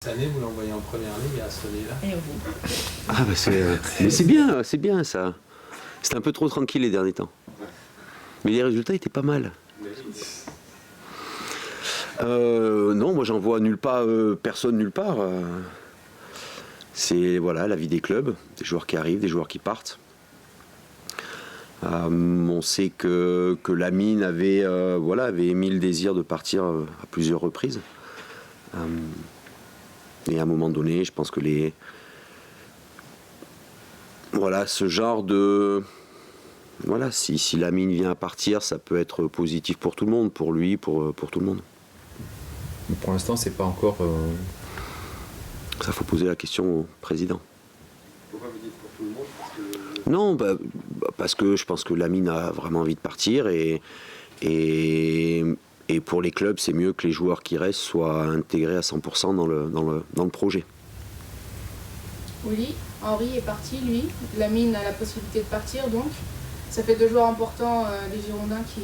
Cette année, vous l'envoyez en première ligue à ce là. Et vous. Ah bah mais c'est bien ça. C'était un peu trop tranquille les derniers temps. Mais les résultats étaient pas mal. Non, moi j'envoie nulle part, personne nulle part. C'est voilà, la vie des clubs, des joueurs qui arrivent, des joueurs qui partent. On sait que Lamine avait émis le désir de partir à plusieurs reprises. Et à un moment donné, je pense que ce genre de... Voilà, si Lamine vient à partir, ça peut être positif pour tout le monde, pour lui, pour tout le monde. Mais pour l'instant, c'est pas encore... Ça, faut poser la question au président. Pourquoi vous dites pour tout le monde? Non, parce que je pense que Lamine a vraiment envie de partir et pour les clubs, c'est mieux que les joueurs qui restent soient intégrés à 100% dans le projet. Oui, Henri est parti, lui. Lamine a la possibilité de partir, donc. Ça fait 2 joueurs importants des Girondins qui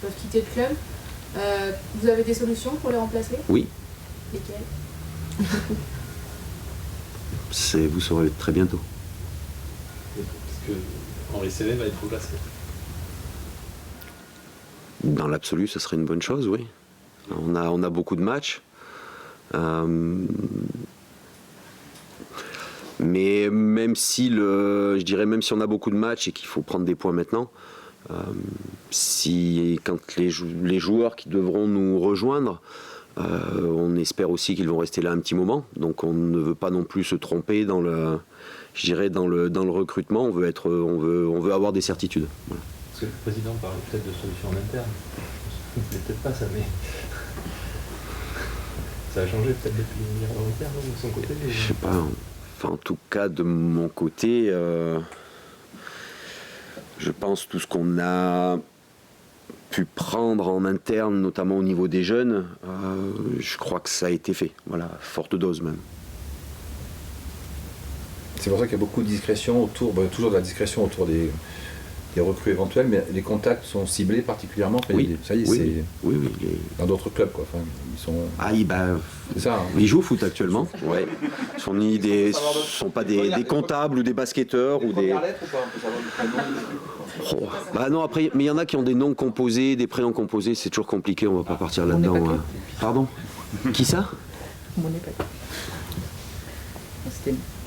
peuvent quitter le club. Vous avez des solutions pour les remplacer? Oui. Lesquelles? Vous saurez très bientôt. Parce que Henri Célé va être remplacé. Dans l'absolu, ce serait une bonne chose, oui. On a beaucoup de matchs. Mais même si on a beaucoup de matchs et qu'il faut prendre des points maintenant, quand les joueurs qui devront nous rejoindre, on espère aussi qu'ils vont rester là un petit moment. Donc on ne veut pas non plus se tromper dans le recrutement. On veut avoir des certitudes. Voilà. Parce que le président parlait peut-être de solutions en interne. Peut-être pas ça, mais ça a changé peut-être depuis l'univers interne de son côté. Je sais pas. Enfin, en tout cas, de mon côté, je pense tout ce qu'on a pu prendre en interne, notamment au niveau des jeunes, je crois que ça a été fait. Voilà, forte dose même. C'est pour ça qu'il y a beaucoup de discrétion autour, toujours de la discrétion autour des recrues éventuelles, mais les contacts sont ciblés particulièrement. Oui. Ça y est, Oui. dans d'autres clubs, quoi. Enfin, ils sont. C'est ça. Hein. Ils jouent au foot actuellement. Ouais. Ils sont pas des comptables ou des basketteurs ou des. Non, après, mais il y en a qui ont des noms composés, des prénoms composés. C'est toujours compliqué. On va pas partir là-dedans. Hein. Pardon. Qui ça?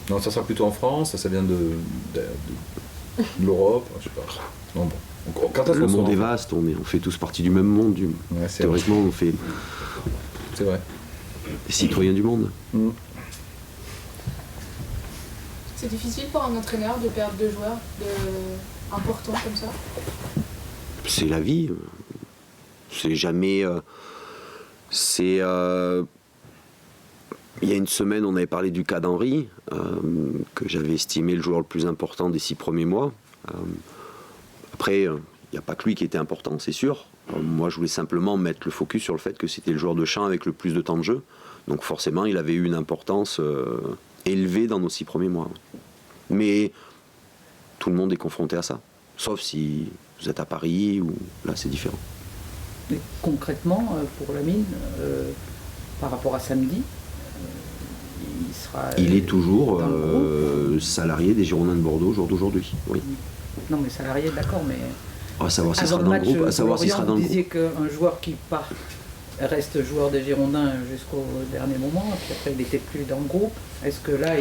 Non, ça sera plutôt en France. Ça vient de l'Europe. Je sais pas. Non, bon. Le monde est vaste, on fait tous partie du même monde. Théoriquement, on fait. C'est vrai. Des citoyens du monde. C'est difficile pour un entraîneur de perdre 2 joueurs importants comme ça? C'est la vie. C'est jamais... Il y a une semaine, on avait parlé du cas d'Henri, que j'avais estimé le joueur le plus important des 6 premiers mois. Après, il n'y a pas que lui qui était important, c'est sûr. Moi, je voulais simplement mettre le focus sur le fait que c'était le joueur de champ avec le plus de temps de jeu. Donc forcément, il avait eu une importance élevée dans nos 6 premiers mois. Mais tout le monde est confronté à ça. Sauf si vous êtes à Paris, ou là, c'est différent. Mais concrètement, pour Lamine, par rapport à samedi, il est toujours salarié des Girondins de Bordeaux au jour d'aujourd'hui. Oui. Non, mais salarié, d'accord, mais... À savoir s'il sera dans le groupe. Vous disiez qu'un joueur qui part reste joueur des Girondins jusqu'au dernier moment, puis après il n'était plus dans le groupe. Est-ce que là,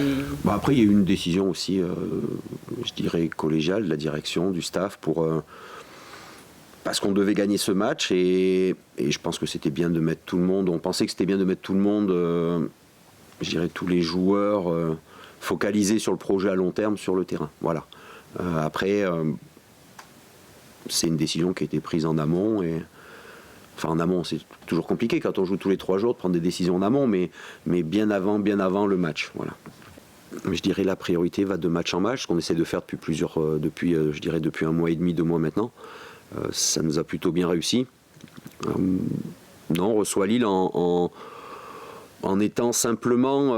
après, il y a eu une décision aussi, je dirais, collégiale de la direction, du staff, parce qu'on devait gagner ce match, et je pense que c'était bien de mettre tout le monde, on pensait que c'était bien de mettre tout le monde, je dirais tous les joueurs, focalisés sur le projet à long terme sur le terrain. Voilà. Après, c'est une décision qui a été prise en amont, enfin en amont, c'est toujours compliqué quand on joue tous les 3 jours de prendre des décisions en amont, mais bien avant le match. Voilà. Mais je dirais la priorité va de match en match, ce qu'on essaie de faire depuis 1 mois et demi, 2 mois maintenant. Ça nous a plutôt bien réussi. On reçoit Lille en étant simplement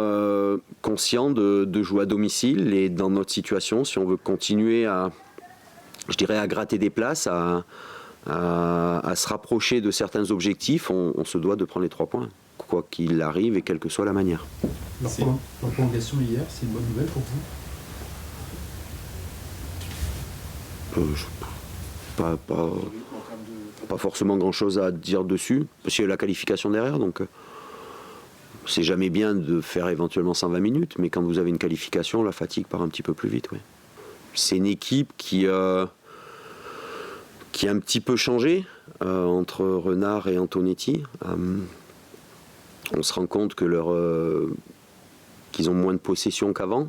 conscient de jouer à domicile, et dans notre situation, si on veut continuer à gratter des places, à se rapprocher de certains objectifs, on se doit de prendre les 3 points. quoi qu'il arrive et quelle que soit la manière. Leur prolongation hier, c'est une bonne nouvelle pour vous? Pas forcément grand-chose à dire dessus, parce qu'il y a la qualification derrière, donc c'est jamais bien de faire éventuellement 120 minutes, mais quand vous avez une qualification, la fatigue part un petit peu plus vite. Oui. C'est une équipe qui a un petit peu changé entre Renard et Antonetti. On se rend compte que qu'ils ont moins de possession qu'avant,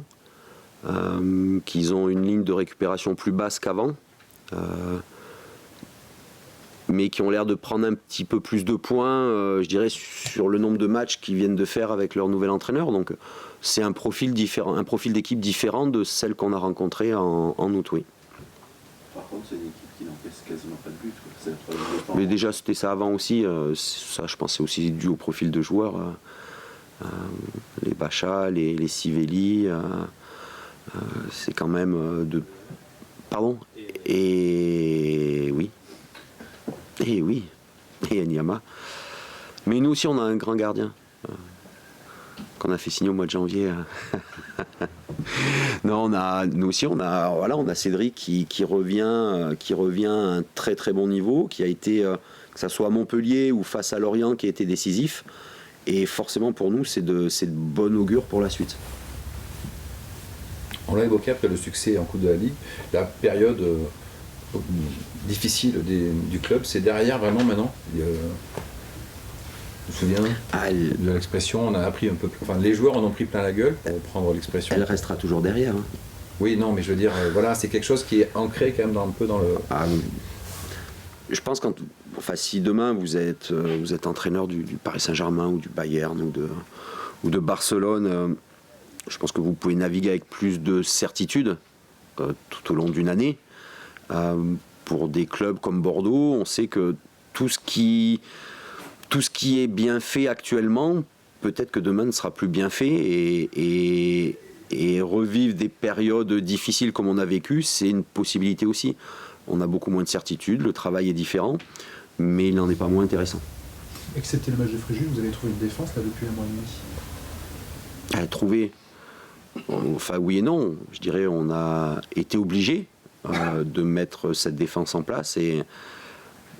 qu'ils ont une ligne de récupération plus basse qu'avant, mais qui ont l'air de prendre un petit peu plus de points, je dirais, sur le nombre de matchs qu'ils viennent de faire avec leur nouvel entraîneur. Donc c'est un profil d'équipe différent de celle qu'on a rencontrée en août. Oui. Par contre, c'est une équipe qui n'encaisse quasiment pas de but. C'est la troisième défense. Mais déjà, c'était ça avant aussi. Ça, je pense, c'est aussi dû au profil de joueurs. Les Bacha, les Sivelli, c'est quand même de... Pardon. Et oui. Et Enyama. Mais nous aussi, on a un grand gardien qu'on a fait signer au mois de janvier. Non, nous aussi, on a Cédric qui revient à un très très bon niveau, qui a été, que ce soit à Montpellier ou face à Lorient, qui a été décisif. Et forcément, pour nous, c'est de bon augure pour la suite. On l'a évoqué après le succès en Coupe de la Ligue, la période difficile du club, c'est derrière vraiment maintenant. Je me souviens de l'expression, on a appris un peu, les joueurs en ont pris plein la gueule, pour reprendre l'expression. Elle restera toujours derrière. Hein. Oui, non, mais je veux dire, voilà, c'est quelque chose qui est ancré quand même un peu dans le... Je pense si demain vous êtes entraîneur du Paris Saint-Germain ou du Bayern ou de Barcelone, je pense que vous pouvez naviguer avec plus de certitude tout au long d'une année. Pour des clubs comme Bordeaux, on sait que tout ce qui est bien fait actuellement, peut-être que demain ne sera plus bien fait et revivre des périodes difficiles comme on a vécu, c'est une possibilité aussi. On a beaucoup moins de certitude, le travail est différent, mais il n'en est pas moins intéressant. Excepté le match de Fréjus, vous avez trouvé une défense là depuis un mois et demi? Trouver, enfin oui et non, je dirais on a été obligé de mettre cette défense en place,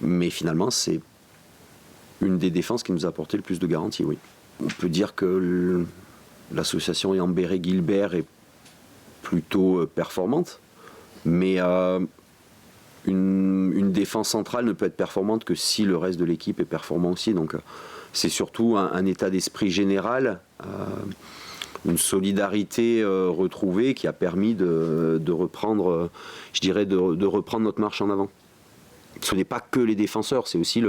mais finalement c'est une des défenses qui nous a apporté le plus de garanties, oui. On peut dire que l'association Yambéré-Gilbert est plutôt performante, mais une défense centrale ne peut être performante que si le reste de l'équipe est performant aussi. Donc c'est surtout un état d'esprit général, une solidarité retrouvée qui a permis de reprendre, je dirais, de reprendre notre marche en avant. Ce n'est pas que les défenseurs, c'est aussi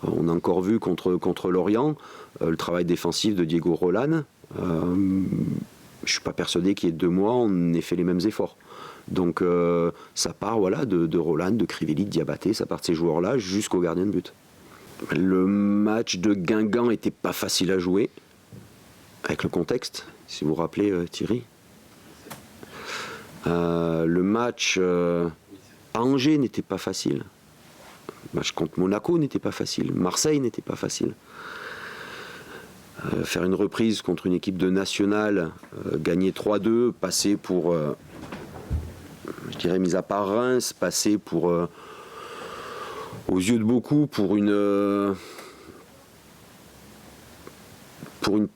on a encore vu contre Lorient le travail défensif de Diego Roland. Je ne suis pas persuadé qu'il y ait 2 mois on ait fait les mêmes efforts. Donc ça part de Roland, de Crivelli, de Diabaté, ça part de ces joueurs-là jusqu'au gardien de but. Le match de Guingamp n'était pas facile à jouer, avec le contexte, si vous vous rappelez Thierry. Le match à Angers n'était pas facile. Le match contre Monaco n'était pas facile. Marseille n'était pas facile. Faire une reprise contre une équipe de nationale, gagner 3-2, passer pour... je dirais, mis à part Reims, passer pour, aux yeux de beaucoup, pour une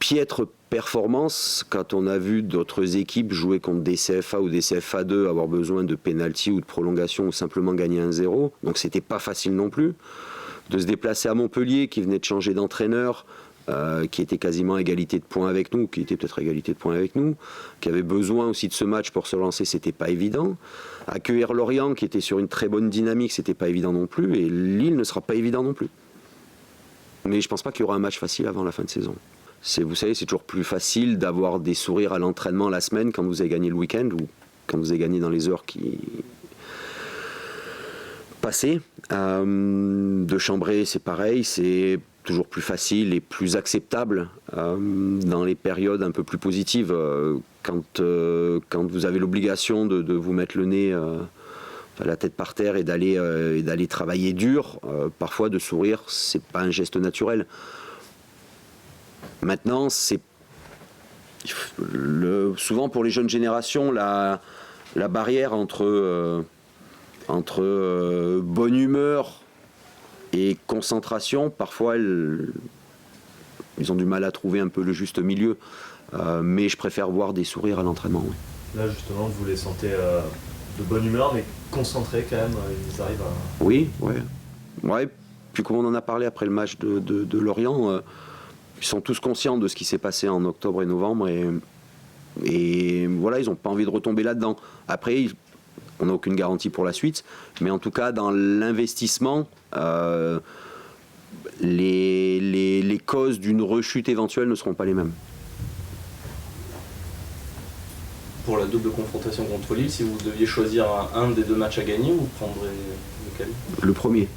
piètre performance, quand on a vu d'autres équipes jouer contre des CFA ou des CFA2, avoir besoin de pénalty ou de prolongation ou simplement gagner 1-0. Donc c'était pas facile non plus. De se déplacer à Montpellier, qui venait de changer d'entraîneur, qui était quasiment à égalité de points avec nous, qui était peut-être à égalité de points avec nous, qui avait besoin aussi de ce match pour se lancer, c'était pas évident. Accueillir Lorient, qui était sur une très bonne dynamique, c'était pas évident non plus, et Lille ne sera pas évident non plus. Mais je pense pas qu'il y aura un match facile avant la fin de saison. Vous savez, c'est toujours plus facile d'avoir des sourires à l'entraînement la semaine quand vous avez gagné le week-end ou quand vous avez gagné dans les heures qui passaient. De chambrer, c'est pareil, c'est toujours plus facile et plus acceptable dans les périodes un peu plus positives. Quand vous avez l'obligation de vous mettre le nez, la tête par terre et d'aller travailler dur, parfois de sourire, c'est pas un geste naturel. Maintenant, souvent pour les jeunes générations, la barrière entre bonne humeur et concentration, parfois ils ont du mal à trouver un peu le juste milieu. Mais je préfère voir des sourires à l'entraînement. Oui. Là justement, vous les sentez de bonne humeur, mais concentrés quand même, ils arrivent à... Oui, ouais. Puis comme on en a parlé après le match de Lorient, ils sont tous conscients de ce qui s'est passé en octobre et novembre, et voilà, ils n'ont pas envie de retomber là-dedans. Après, on n'a aucune garantie pour la suite, mais en tout cas, dans l'investissement, les causes d'une rechute éventuelle ne seront pas les mêmes. Pour la double confrontation contre Lille, si vous deviez choisir un des 2 matchs à gagner, vous prendrez lequel? Le premier.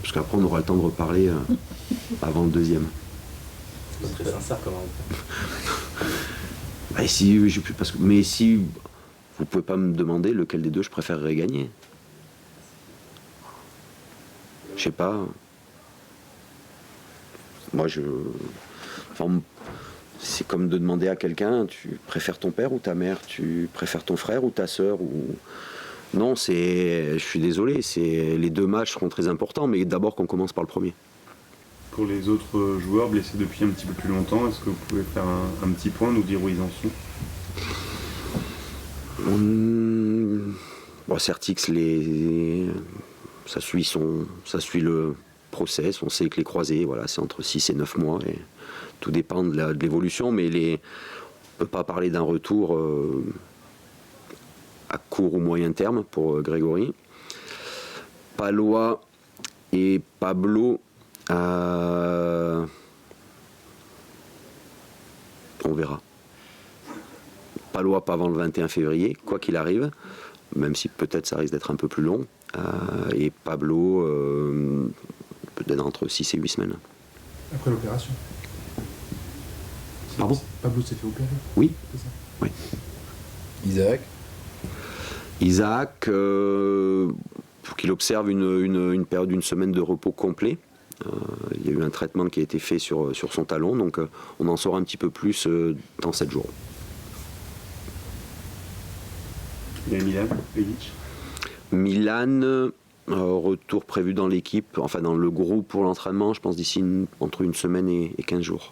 Parce qu'après, on aura le temps de reparler avant le deuxième. C'est très sincère quand même. Mais si vous pouvez pas me demander lequel des 2 je préférerais gagner. Je sais pas. Moi, c'est comme de demander à quelqu'un, tu préfères ton père ou ta mère, tu préfères ton frère ou ta sœur ou... Non, je suis désolé, les 2 matchs seront très importants, mais d'abord qu'on commence par le premier. Pour les autres joueurs blessés depuis un petit peu plus longtemps, est-ce que vous pouvez faire un petit point, nous dire où ils en sont? Certix, ça suit le process, on sait que les croisés, voilà, c'est entre 6 et 9 mois, et tout dépend de l'évolution, mais on ne peut pas parler d'un retour à court ou moyen terme pour Grégory. Palois et Pablo, on verra. Palois pas avant le 21 février, quoi qu'il arrive, même si peut-être ça risque d'être un peu plus long, et Pablo peut-être entre 6 et 8 semaines. Après l'opération. Pardon ? Pablo s'est fait opérer. Oui. C'est ça. Oui. Isaac, pour qu'il observe une période d'une semaine de repos complet. Il y a eu un traitement qui a été fait sur son talon, donc on en saura un petit peu plus dans 7 jours. Il y a Milan, Ilic. Milan, retour prévu dans l'équipe, enfin dans le groupe pour l'entraînement, je pense d'ici entre une semaine et 15 jours.